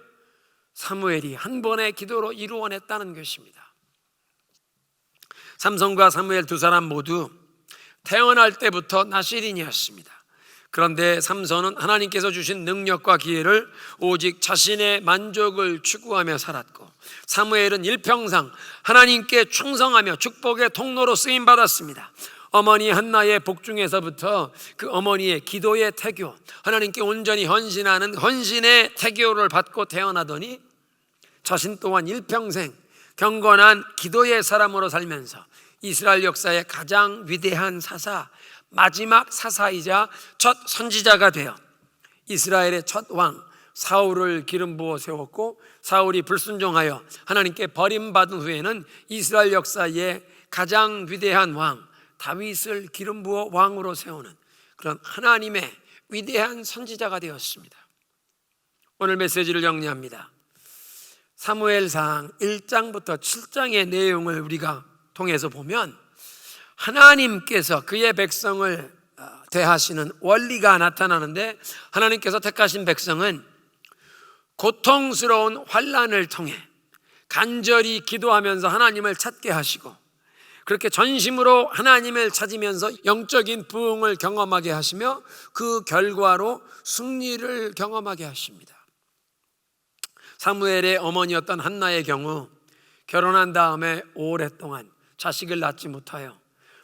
사무엘이 한 번의 기도로 이루어냈다는 것입니다. 삼손과 사무엘 두 사람 모두 태어날 때부터 나실인이었습니다. 그런데 삼손은 하나님께서 주신 능력과 기회를 오직 자신의 만족을 추구하며 살았고, 사무엘은 일평생 하나님께 충성하며 축복의 통로로 쓰임받았습니다. 어머니 한나의 복중에서부터 그 어머니의 기도의 태교, 하나님께 온전히 헌신하는 헌신의 태교를 받고 태어나더니 자신 또한 일평생 경건한 기도의 사람으로 살면서 이스라엘 역사의 가장 위대한 사사, 마지막 사사이자 첫 선지자가 되어 이스라엘의 첫 왕 사울을 기름 부어 세웠고, 사울이 불순종하여 하나님께 버림받은 후에는 이스라엘 역사의 가장 위대한 왕 다윗을 기름 부어 왕으로 세우는 그런 하나님의 위대한 선지자가 되었습니다. 오늘 메시지를 정리합니다. 사무엘상 1장부터 7장의 내용을 우리가 통해서 보면 하나님께서 그의 백성을 대하시는 원리가 나타나는데, 하나님께서 택하신 백성은 고통스러운 환난을 통해 간절히 기도하면서 하나님을 찾게 하시고, 그렇게 전심으로 하나님을 찾으면서 영적인 부흥을 경험하게 하시며 그 결과로 승리를 경험하게 하십니다. 사무엘의 어머니였던 한나의 경우 결혼한 다음에 오랫동안 자식을 낳지 못하여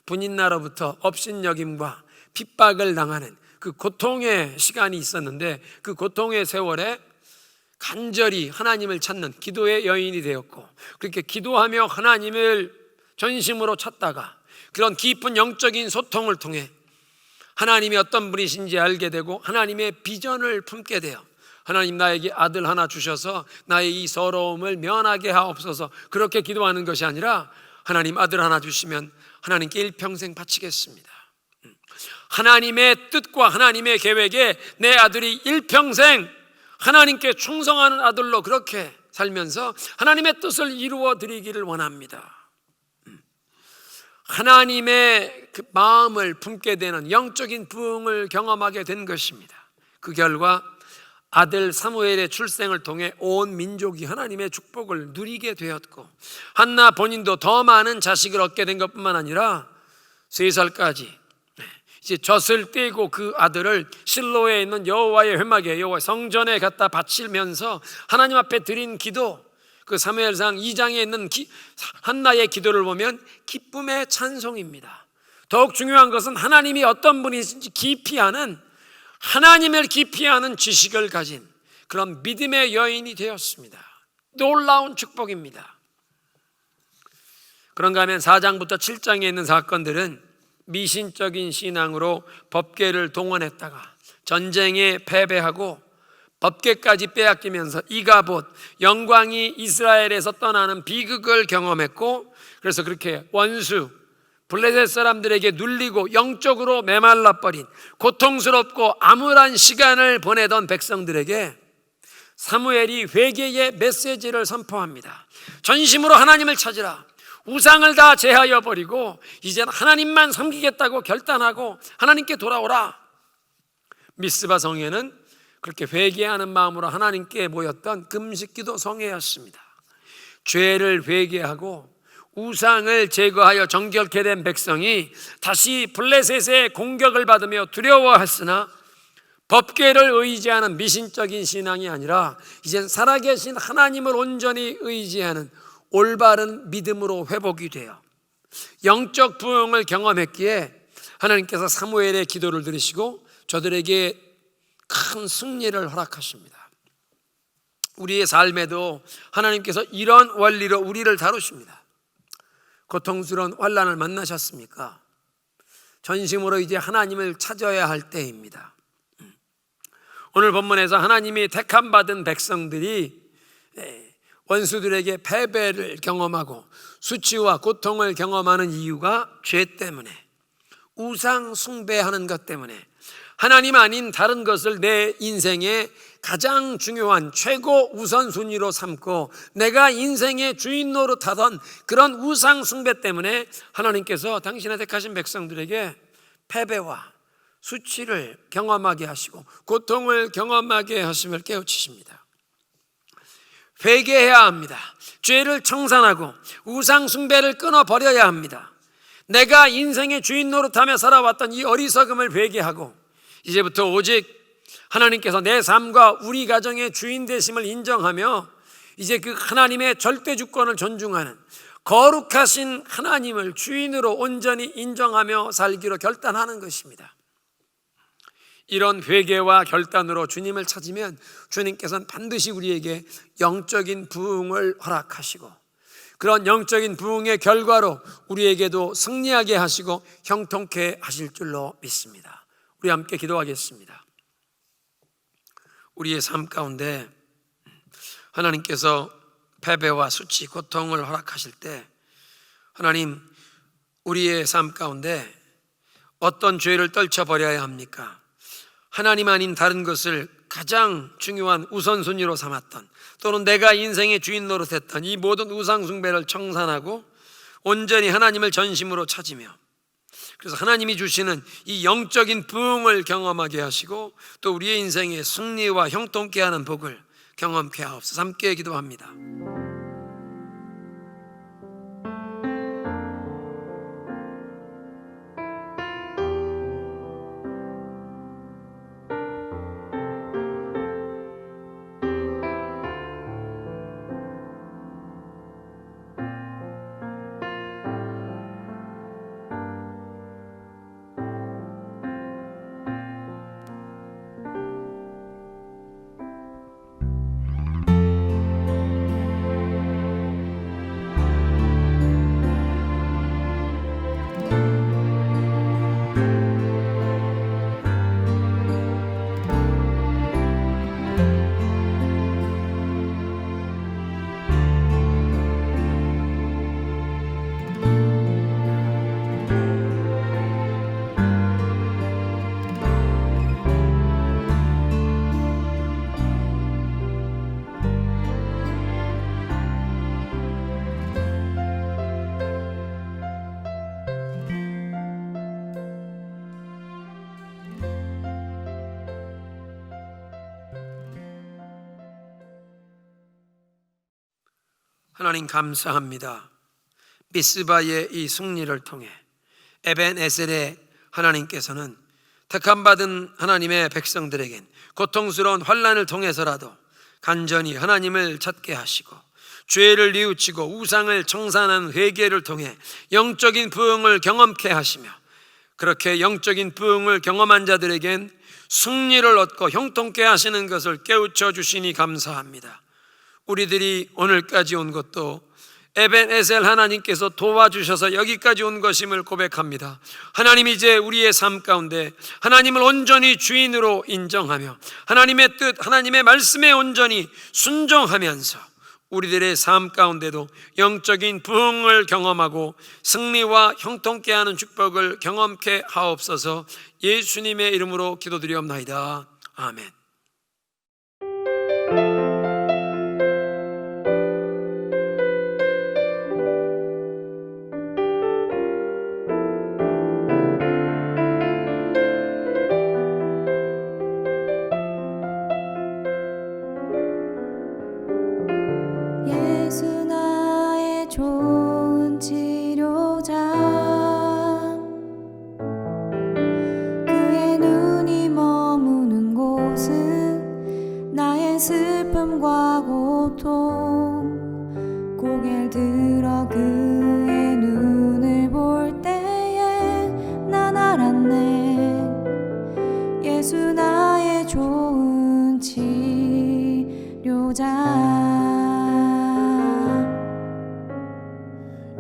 분인나로부터 업신여김과 핍박을 당하는 그 고통의 시간이 있었는데, 그 고통의 세월에 간절히 하나님을 찾는 기도의 여인이 되었고, 그렇게 기도하며 하나님을 전심으로 찾다가 그런 깊은 영적인 소통을 통해 하나님이 어떤 분이신지 알게 되고 하나님의 비전을 품게 돼요. 하나님, 나에게 아들 하나 주셔서 나의 이 서러움을 면하게 하옵소서, 그렇게 기도하는 것이 아니라 하나님, 아들 하나 주시면 하나님께 일평생 바치겠습니다. 하나님의 뜻과 하나님의 계획에 내 아들이 일평생 하나님께 충성하는 아들로 그렇게 살면서 하나님의 뜻을 이루어 드리기를 원합니다. 하나님의 그 마음을 품게 되는 영적인 부흥을 경험하게 된 것입니다. 그 결과 아들 사무엘의 출생을 통해 온 민족이 하나님의 축복을 누리게 되었고, 한나 본인도 더 많은 자식을 얻게 된 것뿐만 아니라 3살까지 이제 젖을 떼고 그 아들을 실로에 있는 여호와의 회막에, 여호와 성전에 갖다 바치면서 하나님 앞에 드린 기도, 그 사무엘상 2장에 있는 한나의 기도를 보면 기쁨의 찬송입니다. 더욱 중요한 것은 하나님이 어떤 분이신지 깊이 아는, 하나님을 깊이 아는 지식을 가진 그런 믿음의 여인이 되었습니다. 놀라운 축복입니다. 그런가 하면 4장부터 7장에 있는 사건들은 미신적인 신앙으로 법궤를 동원했다가 전쟁에 패배하고 법궤까지 빼앗기면서 이가봇, 영광이 이스라엘에서 떠나는 비극을 경험했고, 그래서 그렇게 원수 블레셋 사람들에게 눌리고 영적으로 메말라 버린 고통스럽고 암울한 시간을 보내던 백성들에게 사무엘이 회개의 메시지를 선포합니다. 전심으로 하나님을 찾으라. 우상을 다 제하여 버리고 이제는 하나님만 섬기겠다고 결단하고 하나님께 돌아오라. 미스바 성회는 그렇게 회개하는 마음으로 하나님께 모였던 금식기도 성회였습니다. 죄를 회개하고 우상을 제거하여 정결케 된 백성이 다시 블레셋의 공격을 받으며 두려워했으나 법궤를 의지하는 미신적인 신앙이 아니라 이젠 살아계신 하나님을 온전히 의지하는 올바른 믿음으로 회복이 되어 영적 부흥을 경험했기에 하나님께서 사무엘의 기도를 들으시고 저들에게 큰 승리를 허락하십니다. 우리의 삶에도 하나님께서 이런 원리로 우리를 다루십니다. 고통스러운 환난을 만나셨습니까? 전심으로 이제 하나님을 찾아야 할 때입니다. 오늘 본문에서 하나님이 택함 받은 백성들이 원수들에게 패배를 경험하고 수치와 고통을 경험하는 이유가 죄 때문에, 우상 숭배하는 것 때문에, 하나님 아닌 다른 것을 내 인생의 가장 중요한 최고 우선순위로 삼고 내가 인생의 주인 노릇하던 그런 우상 숭배 때문에 하나님께서 당신의 택하신 백성들에게 패배와 수치를 경험하게 하시고 고통을 경험하게 하심을 깨우치십니다. 회개해야 합니다. 죄를 청산하고 우상 숭배를 끊어버려야 합니다. 내가 인생의 주인 노릇하며 살아왔던 이 어리석음을 회개하고 이제부터 오직 하나님께서 내 삶과 우리 가정의 주인 되심을 인정하며 이제 그 하나님의 절대 주권을 존중하는 거룩하신 하나님을 주인으로 온전히 인정하며 살기로 결단하는 것입니다. 이런 회개와 결단으로 주님을 찾으면 주님께서는 반드시 우리에게 영적인 부흥을 허락하시고 그런 영적인 부흥의 결과로 우리에게도 승리하게 하시고 형통케 하실 줄로 믿습니다. 우리 함께 기도하겠습니다. 우리의 삶 가운데 하나님께서 패배와 수치, 고통을 허락하실 때 하나님, 우리의 삶 가운데 어떤 죄를 떨쳐버려야 합니까? 하나님 아닌 다른 것을 가장 중요한 우선순위로 삼았던, 또는 내가 인생의 주인 노릇했던 이 모든 우상 숭배를 청산하고 온전히 하나님을 전심으로 찾으며, 그래서 하나님이 주시는 이 영적인 부흥을 경험하게 하시고 또 우리의 인생의 승리와 형통케 하는 복을 경험케 하옵소서. 함께 기도합니다. 하나님 감사합니다. 미스바의 이 승리를 통해 에벤에셀의 하나님께서는 택함받은 하나님의 백성들에겐 고통스러운 환난을 통해서라도 간절히 하나님을 찾게 하시고 죄를 뉘우치고 우상을 청산하는 회개를 통해 영적인 부흥을 경험케 하시며, 그렇게 영적인 부흥을 경험한 자들에겐 승리를 얻고 형통케 하시는 것을 깨우쳐 주시니 감사합니다. 우리들이 오늘까지 온 것도 에벤에셀 하나님께서 도와주셔서 여기까지 온 것임을 고백합니다. 하나님, 이제 우리의 삶 가운데 하나님을 온전히 주인으로 인정하며 하나님의 뜻, 하나님의 말씀에 온전히 순종하면서 우리들의 삶 가운데도 영적인 부흥을 경험하고 승리와 형통케 하는 축복을 경험케 하옵소서. 예수님의 이름으로 기도드리옵나이다. 아멘. 예수 나의 좋은 치료자, 그의 눈이 머무는 곳은 나의 슬픔과 고통, 고개를 들어 그의 눈을 볼 때에 난 알았네. 예수 나의 좋은 치료자.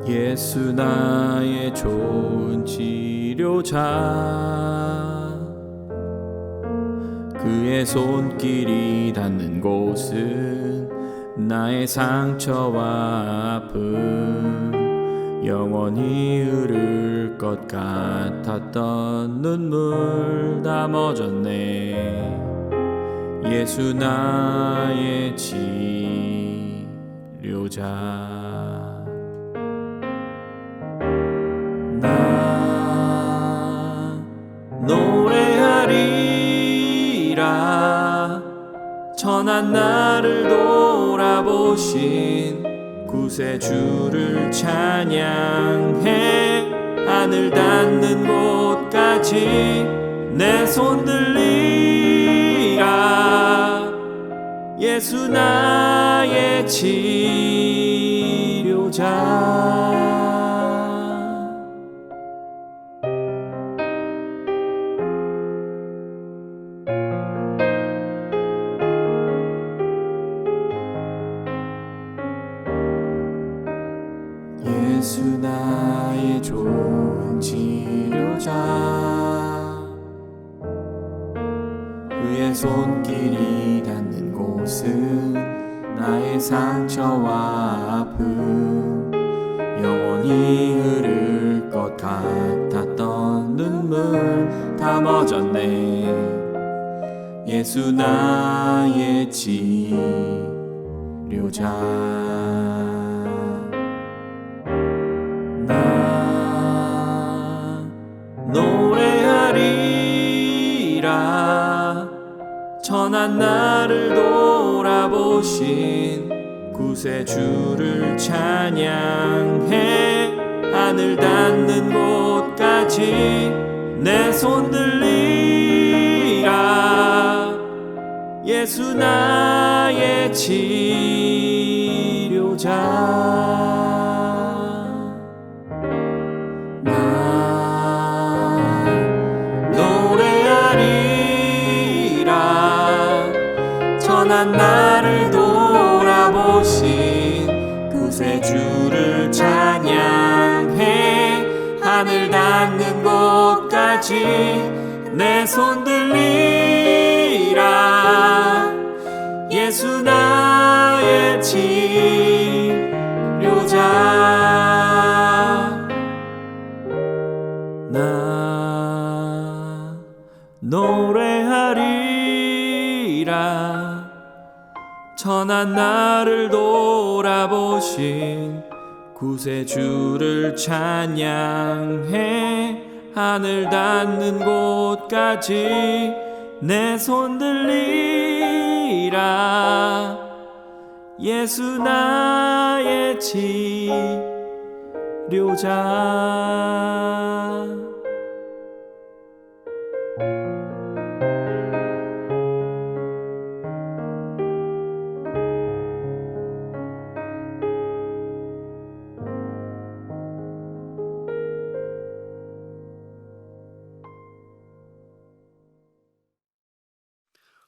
예수 나의 좋은 치료자, 그의 손길이 닿는 곳은 나의 상처와 아픔, 영원히 흐를 것 같았던 눈물 다 멎었네. 예수 나의 치료자. 나 노래하리라, 천한 나를 돌아보신 구세주를 찬양해. 하늘 닿는 곳까지 내 손 들리라. 예수 나의 치료자. 예수 나의 좋은 치료자, 그의 손길이 닿는 곳은 나의 상처와 아픔, 영원히 흐를 것 같았던 눈물 다 멎었네. 예수 나의 치료자. 나 노래하리라, 천한 나를 돌아보신 구세주를 찬양해. 하늘 닿는 곳까지 내 손 들리라. 예수 나의 치료자. 천한 나를 돌아보신 구세주를 찬양해. 하늘 닿는 곳까지 내 손 들리라. 예수 나의 치료자. 나 노래하리라, 천한 나를 돌아보신 구세주를 찬양해. 하늘 닿는 곳까지 내 손 들리라. 예수 나의 치료자.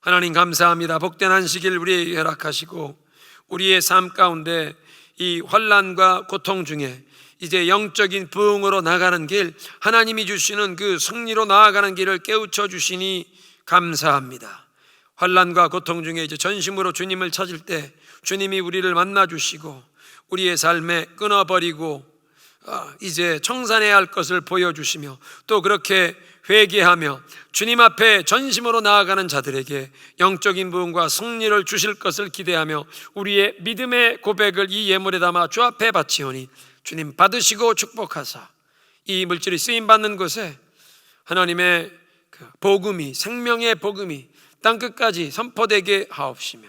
하나님 감사합니다. 복된 안식일 우리에게 허락하시고 우리의 삶 가운데 이 환난과 고통 중에 이제 영적인 부흥으로 나가는 길, 하나님이 주시는 그 승리로 나아가는 길을 깨우쳐 주시니 감사합니다. 환난과 고통 중에 이제 전심으로 주님을 찾을 때 주님이 우리를 만나 주시고 우리의 삶에 끊어버리고 이제 청산해야 할 것을 보여주시며 또 그렇게 회개하며 주님 앞에 전심으로 나아가는 자들에게 영적인 부흥과 승리를 주실 것을 기대하며 우리의 믿음의 고백을 이 예물에 담아 주 앞에 바치오니 주님 받으시고 축복하사 이 물질이 쓰임받는 곳에 하나님의 그 복음이, 생명의 복음이 땅끝까지 선포되게 하옵시며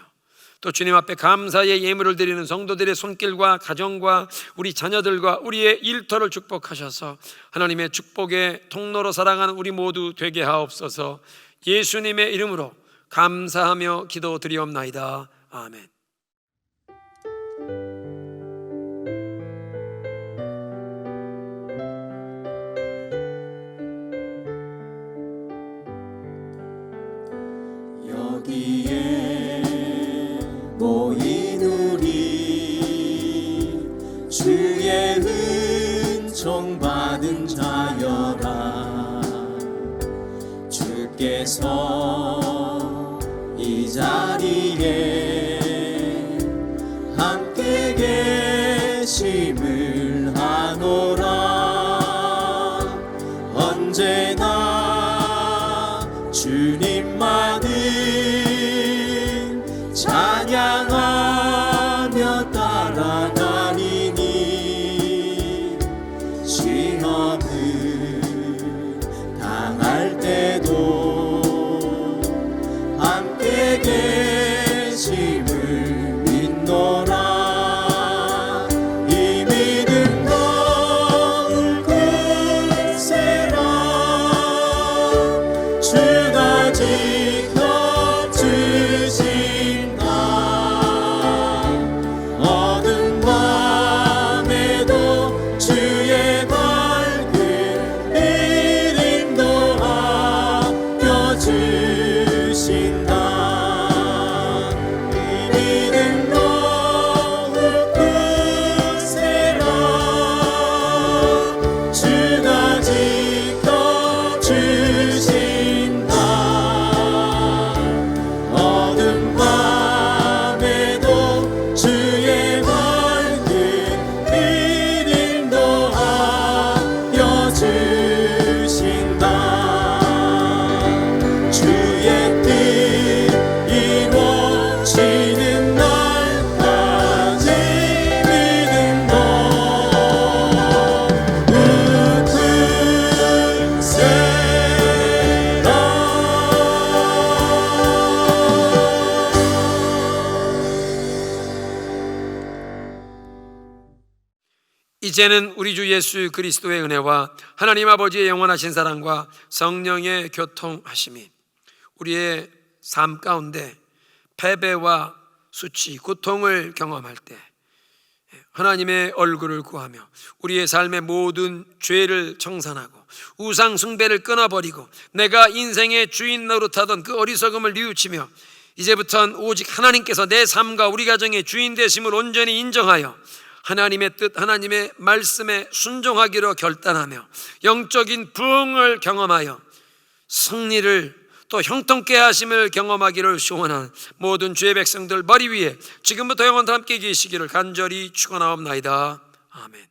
또 주님 앞에 감사의 예물을 드리는 성도들의 손길과 가정과 우리 자녀들과 우리의 일터를 축복하셔서 하나님의 축복의 통로로 살아가는 우리 모두 되게 하옵소서. 예수님의 이름으로 감사하며 기도드리옵나이다. 아멘. 여기에 모인 우리 주의 은총 받은 자여라. 주께서 이 자리에 함께 계심을 아노라. 언제나 주님만을 찬양하며 따라다니니 시험을 당할 때도 함께 계심을 믿노라. 이 믿음 거울 굳세라. 주가 지켜주신다. 어두운 밤에도 주의 밝은 빛 인도하여 주신다. 이 믿음 거울 굳세라. 주가 지켜주신다. 어두운 밤에도 주의 밝은 빛 인도하여 주신다. 주의 뜻 이루어지는 날까지 믿음도 이제는 우리 주 예수 그리스도의 은혜와 하나님 아버지의 영원하신 사랑과 성령의 교통하심이 우리의 삶 가운데 패배와 수치, 고통을 경험할 때 하나님의 얼굴을 구하며 우리의 삶의 모든 죄를 청산하고 우상 숭배를 끊어버리고 내가 인생의 주인 노릇하던 그 어리석음을 뉘우치며 이제부터는 오직 하나님께서 내 삶과 우리 가정의 주인 되심을 온전히 인정하여 하나님의 뜻, 하나님의 말씀에 순종하기로 결단하며 영적인 부흥을 경험하여 승리를 또 형통케 하심을 경험하기를 소원한 모든 주의 백성들 머리 위에 지금부터 영원토록 함께 계시기를 간절히 축원하옵나이다. 아멘.